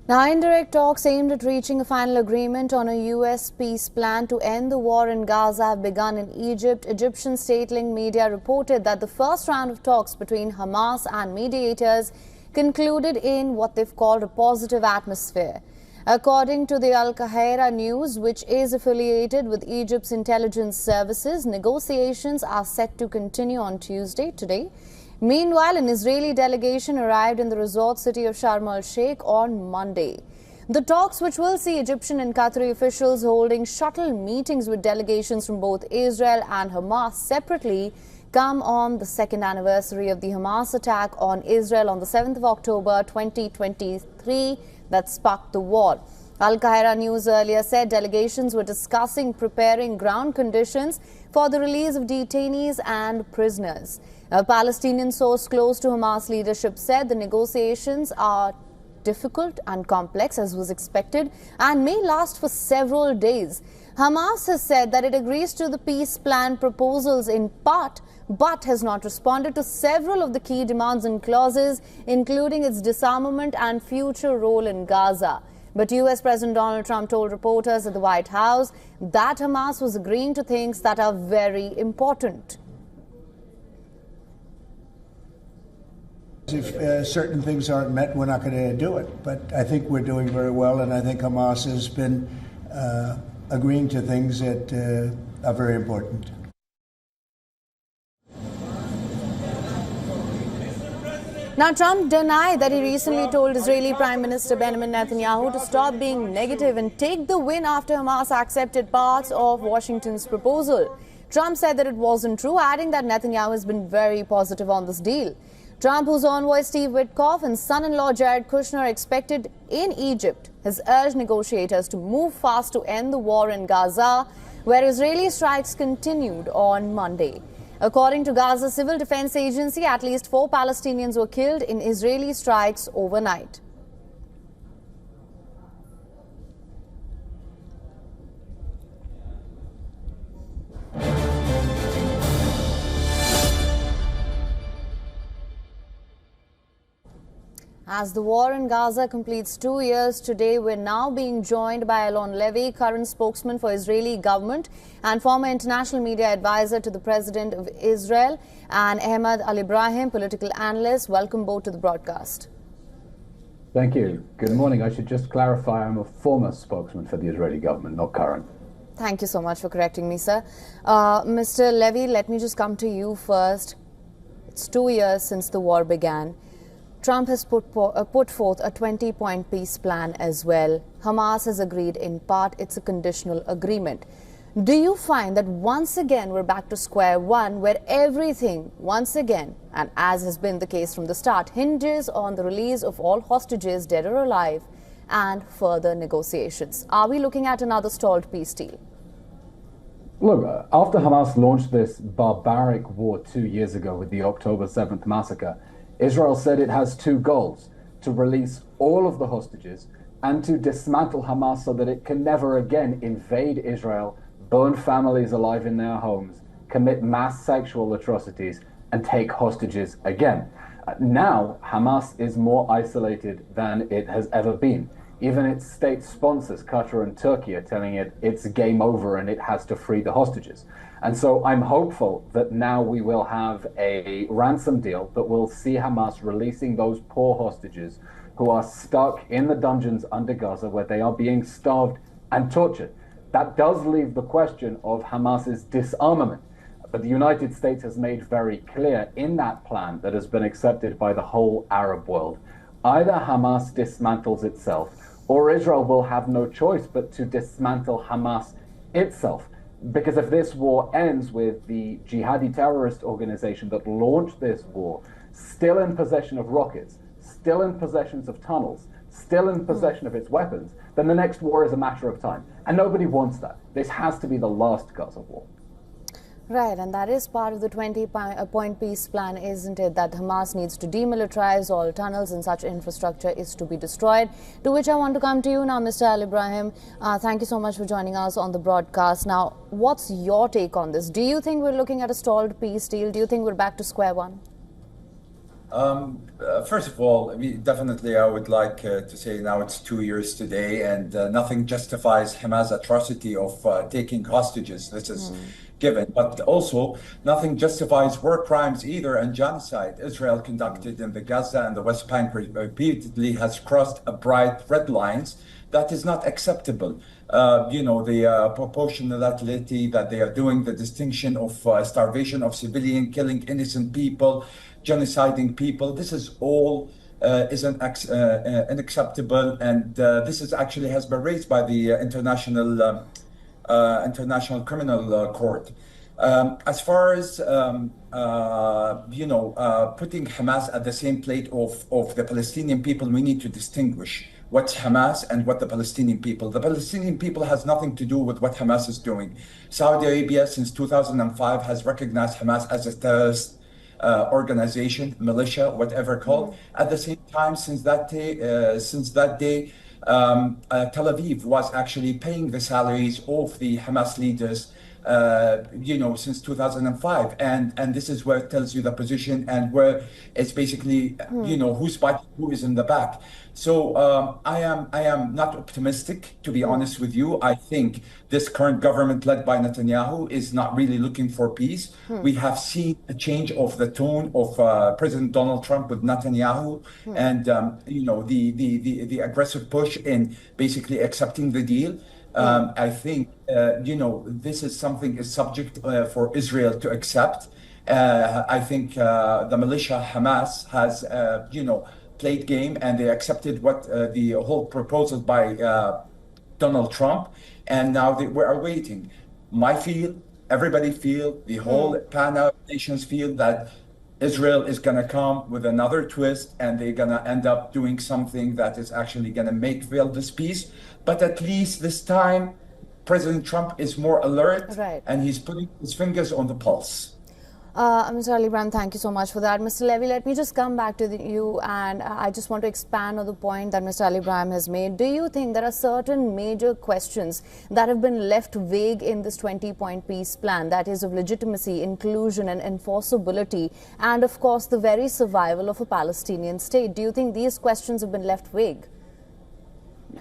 Now, indirect talks aimed at reaching a final agreement on a U.S. peace plan to end the war in Gaza have begun in Egypt. Egyptian state-linked media reported that the first round of talks between Hamas and mediators concluded in what they've called a positive atmosphere. According to the Al-Qahira News, which is affiliated with Egypt's intelligence services, negotiations are set to continue on Tuesday, today. Meanwhile, an Israeli delegation arrived in the resort city of el-Sheikh on Monday. The talks, which will see Egyptian and Qatari officials holding shuttle meetings with delegations from both Israel and Hamas separately, come on the second anniversary of the Hamas attack on Israel on the 7th of October 2023 that sparked the war. Al-Qahira News earlier said delegations were discussing preparing ground conditions for the release of detainees and prisoners. A Palestinian source close to Hamas leadership said the negotiations are difficult and complex, as was expected, and may last for several days. Hamas has said that it agrees to the peace plan proposals in part, but has not responded to several of the key demands and clauses, including its disarmament and future role in Gaza. But U.S. President Donald Trump told reporters at the White House that Hamas was agreeing to things that are very important. If certain things aren't met, we're not going to do it. But I think we're doing very well, and I think Hamas has been agreeing to things that are very important. Now, Trump denied that he recently told Israeli Prime Minister Benjamin Netanyahu to stop being negative and take the win after Hamas accepted parts of Washington's proposal. Trump said that it wasn't true, adding that Netanyahu has been very positive on this deal. Trump, whose envoy Steve Witkoff and son-in-law Jared Kushner are expected in Egypt, has urged negotiators to move fast to end the war in Gaza, where Israeli strikes continued on Monday. According to Gaza Civil Defense Agency, at least 4 Palestinians were killed in Israeli strikes overnight. As the war in Gaza completes 2 years today, we're now being joined by Alon Levy, current spokesman for Israeli government and former international media advisor to the President of Israel, and Ahmad Al-Ibrahim, political analyst. Welcome both to the broadcast. Thank you. Good morning. I should just clarify I'm a former spokesman for the Israeli government, not current. Thank you so much for correcting me, sir. Mr. Levy, let me just come to you first. It's 2 years since the war began. Trump has put forth a 20-point peace plan as well. Hamas has agreed in part. It's a conditional agreement. Do you find that once again we're back to square one, where everything once again, and as has been the case from the start, hinges on the release of all hostages, dead or alive, and further negotiations? Are we looking at another stalled peace deal? Look, after Hamas launched this barbaric war 2 years ago with the October 7th massacre, Israel said it has 2 goals: to release all of the hostages and to dismantle Hamas so that it can never again invade Israel, burn families alive in their homes, commit mass sexual atrocities, and take hostages again. Now, Hamas is more isolated than it has ever been. Even its state sponsors, Qatar and Turkey, are telling it it's game over and it has to free the hostages. And so I'm hopeful that now we will have a ransom deal that will see Hamas releasing those poor hostages who are stuck in the dungeons under Gaza, where they are being starved and tortured. That does leave the question of Hamas's disarmament. But the United States has made very clear in that plan that has been accepted by the whole Arab world, either Hamas dismantles itself or Israel will have no choice but to dismantle Hamas itself. Because if this war ends with the jihadi terrorist organization that launched this war still in possession of rockets, still in possession of tunnels, still in possession of its weapons, then the next war is a matter of time. And nobody wants that. This has to be the last Gaza war. Right, and that is part of the 20-point peace plan, isn't it? That Hamas needs to demilitarize all tunnels and such infrastructure is to be destroyed. To which I want to come to you now, Mr. Al-Ibrahim. Thank you so much for joining us on the broadcast. Now, what's your take on this? Do you think we're looking at a stalled peace deal? Do you think we're back to square one? First of all, definitely I would like to say now it's 2 years today, and nothing justifies Hamas' atrocity of taking hostages. This is given. But also, nothing justifies war crimes either and genocide. Israel conducted in the Gaza and the West Bank repeatedly has crossed a bright red lines that is not acceptable. The proportionality that they are doing, the distinction of starvation of civilian, killing innocent people, genociding people. This is all unacceptable, and this is actually has been raised by the International Criminal Court. As far as putting Hamas at the same plate of the Palestinian people, we need to distinguish what's Hamas and what the Palestinian people. The Palestinian people has nothing to do with what Hamas is doing. Saudi Arabia since 2005 has recognized Hamas as a terrorist organization, militia, whatever called. At the same time, since that day, Tel Aviv was actually paying the salaries of the Hamas leaders, since 2005, and this is where it tells you the position and where it's basically, who's fighting, who is in the back. So I am not optimistic, to be honest with you. I think this current government led by Netanyahu is not really looking for peace. We have seen a change of the tone of President Donald Trump with Netanyahu, and the aggressive push in basically accepting the deal. I think, this is something is subject for Israel to accept. I think the militia Hamas has, played game, and they accepted what the whole proposal by Donald Trump, and now we are waiting. Everybody feel, the whole pan-Arab nations feel that Israel is going to come with another twist, and they're going to end up doing something that is actually going to fail this peace. But at least this time, President Trump is more alert, and he's putting his fingers on the pulse. Mr. Ali Ibrahim, thank you so much for that. Mr. Levy, let me just come back to you, and I just want to expand on the point that Mr. Ali Ibrahim has made. Do you think there are certain major questions that have been left vague in this 20-point peace plan, that is of legitimacy, inclusion and enforceability, and of course the very survival of a Palestinian state? Do you think these questions have been left vague?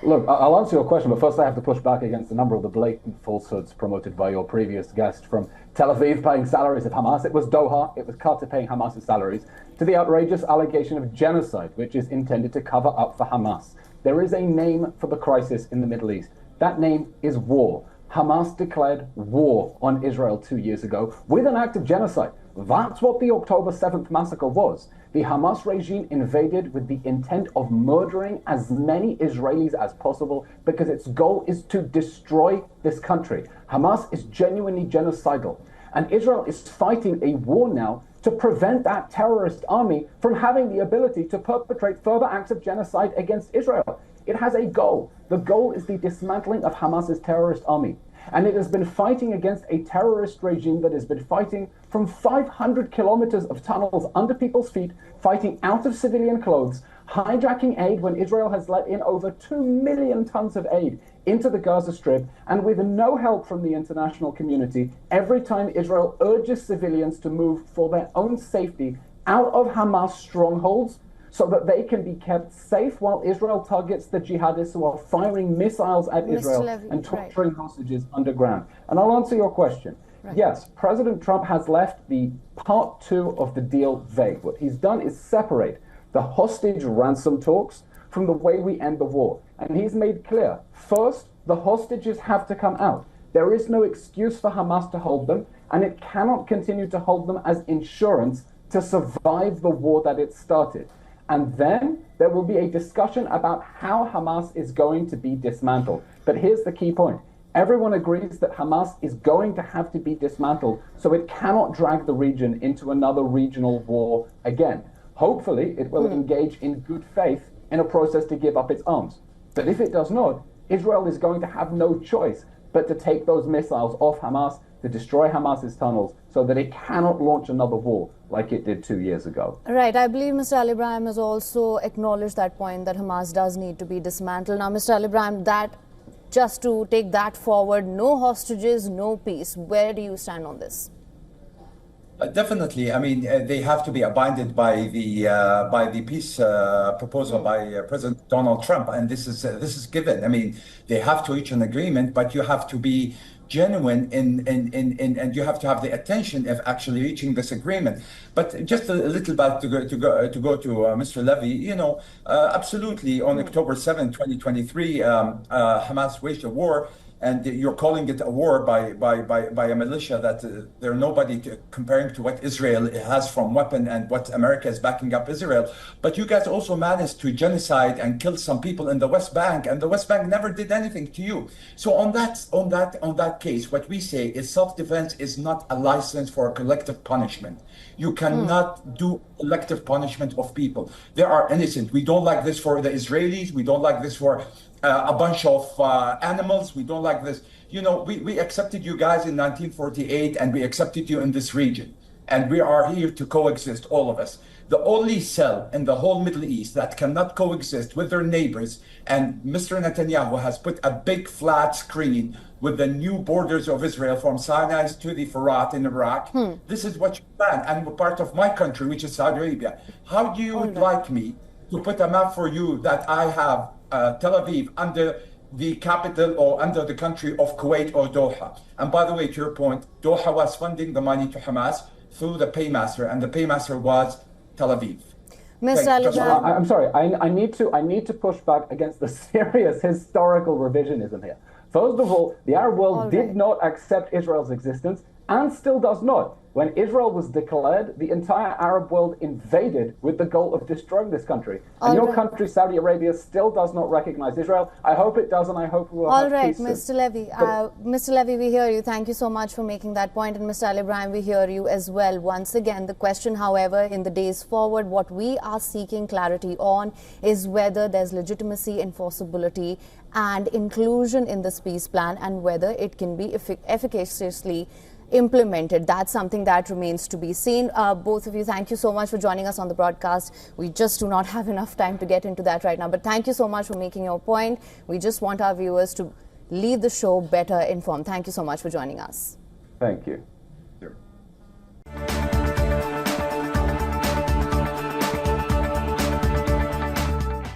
Look, I'll answer your question, but first I have to push back against a number of the blatant falsehoods promoted by your previous guest, from Tel Aviv paying salaries of Hamas. It was Doha, it was Qatar paying Hamas's salaries, to the outrageous allegation of genocide, which is intended to cover up for Hamas. There is a name for the crisis in the Middle East. That name is war. Hamas declared war on Israel 2 years ago with an act of genocide. That's what the October 7th massacre was. The Hamas regime invaded with the intent of murdering as many Israelis as possible because its goal is to destroy this country. Hamas is genuinely genocidal, and Israel is fighting a war now to prevent that terrorist army from having the ability to perpetrate further acts of genocide against Israel. It has a goal. The goal is the dismantling of Hamas's terrorist army. And it has been fighting against a terrorist regime that has been fighting from 500 kilometers of tunnels under people's feet, fighting out of civilian clothes, hijacking aid when Israel has let in over 2 million tons of aid into the Gaza Strip, and with no help from the international community, every time Israel urges civilians to move for their own safety out of Hamas strongholds, so that they can be kept safe while Israel targets the jihadists who are firing missiles at Israel and torturing hostages underground. And I'll answer your question. Yes, President Trump has left the part 2 of the deal vague. What he's done is separate the hostage ransom talks from the way we end the war. And he's made clear, first, the hostages have to come out. There is no excuse for Hamas to hold them, and it cannot continue to hold them as insurance to survive the war that it started. And then there will be a discussion about how Hamas is going to be dismantled. But here's the key point. Everyone agrees that Hamas is going to have to be dismantled, so it cannot drag the region into another regional war again. Hopefully, it will engage in good faith in a process to give up its arms. But if it does not, Israel is going to have no choice but to take those missiles off Hamas, to destroy Hamas's tunnels, so that it cannot launch another war like it did 2 years ago. Right. I believe Mr. Ali Ibrahim has also acknowledged that point, that Hamas does need to be dismantled. Now, Mr. Ali Ibrahim, just to take that forward, no hostages, no peace. Where do you stand on this? Definitely. I mean, they have to be abided by the peace proposal by President Donald Trump, and this is given. I mean, they have to reach an agreement, but you have to be genuine and you have to have the attention of actually reaching this agreement. But just a little bit to go to Mr. Levy, you know, absolutely on October 7, 2023, Hamas waged a war. And you're calling it a war by a militia that they're nobody comparing to what Israel has from weapon and what America is backing up Israel. But you guys also managed to genocide and kill some people in the West Bank, and the West Bank never did anything to you. So on that case, what we say is self-defense is not a license for a collective punishment. You cannot do collective punishment of people. They are innocent. We don't like this for the Israelis. We don't like this for a bunch of animals. We don't like this. You know, we accepted you guys in 1948 and we accepted you in this region. And we are here to coexist, all of us. The only cell in the whole Middle East that cannot coexist with their neighbors, and Mr. Netanyahu has put a big flat screen with the new borders of Israel from Sinai to the Farat in Iraq. This is what you plan. And part of my country, which is Saudi Arabia. How do you like me to put a map for you that I have Tel Aviv under the capital or under the country of Kuwait or Doha? And by the way, to your point, Doha was funding the money to Hamas through the paymaster, and the paymaster was Tel Aviv. Mr. Al-Ibrahim. I'm sorry. I need to push back against the serious historical revisionism here. First of all, the Arab world did not accept Israel's existence and still does not. When Israel was declared, the entire Arab world invaded with the goal of destroying this country. And your country, Saudi Arabia, still does not recognize Israel. I hope it does, and I hope we will have peace soon. Mr. Levy. Mr. Levy, we hear you. Thank you so much for making that point. And Mr. Al-Ibrahim, we hear you as well. Once again, the question, however, in the days forward, what we are seeking clarity on is whether there's legitimacy, enforceability, and inclusion in this peace plan, and whether it can be efficaciously implemented. That's something that remains to be seen. Both of you, thank you so much for joining us on the broadcast. We just do not have enough time to get into that right now, but thank you so much for making your point. We just want our viewers to leave the show better informed. Thank you so much for joining us. Thank you.